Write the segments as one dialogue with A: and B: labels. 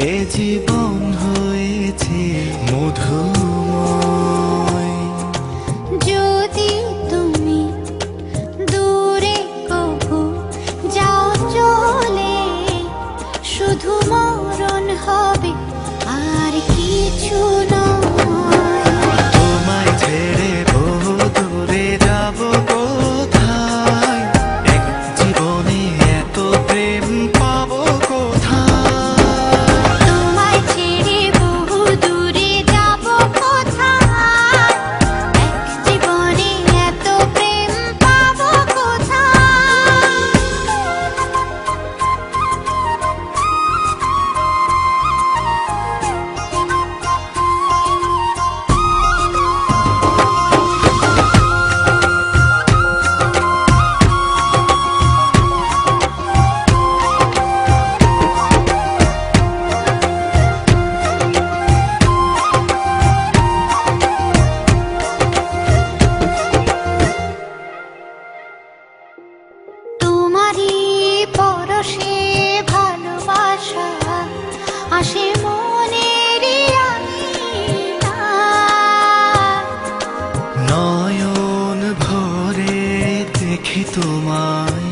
A: এ জীবন হয়েছে মধুময়।
B: যদি তুমি দূরে কবু যাও চলে, শুধু মরণ হবে আর কিছু নয়।
A: তোমায় ছেড়ে বহু দূরে যাব কোথায়, এক জীবনে এত প্রেম পাবো কোথায়।
B: তোমায় ছেড়ে বহু দূরে যাব কোথায়, এক জীবনে এত প্রেম পাবো কোথায়। তোমারই পরশে ভালোবাসা আসে মনের আঙিনায়।
A: নয়ন ভরে দেখি তোমায়,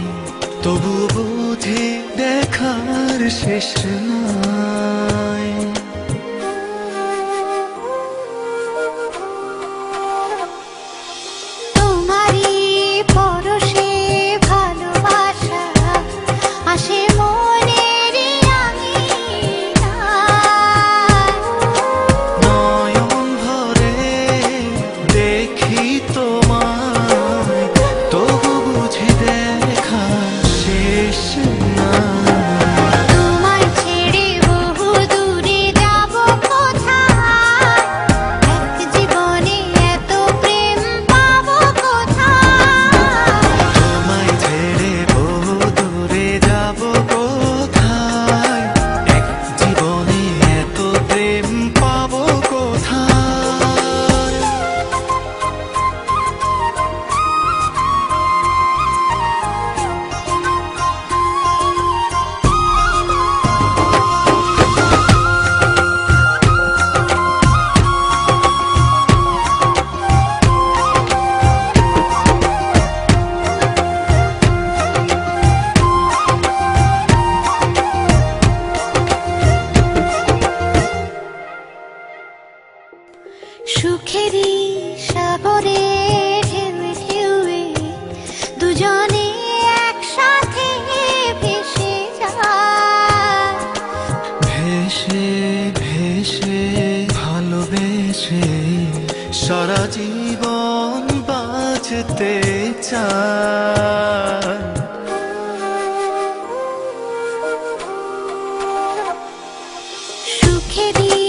A: তবু বুঝি দেখার শেষ নাই।
B: তোমারই পরশে ভালোবাসা আসে মনের আঙিনায়।
A: নয়ন ভরে দেখি তোমায়, তবু বুঝি দেখার শেষ নাই।
B: তোমায় ছেড়ে বহু দূরে যাব কোথায়, এক জীবনে এত প্রেম পাবো কোথায়।
A: তোমায় ছেড়ে বহু দূরে যাব কোথায়, এক জীবনে এত প্রেম পাবো কোথায়।
B: সুখেরই সাগরে ঢেউয়ে ঢেউয়ে দুজনে একসাথে ভেসে যায়।
A: ভেসে ভেসে ভালোবেসে সারা জীবন বাঁচতে চায়।
B: সুখেরই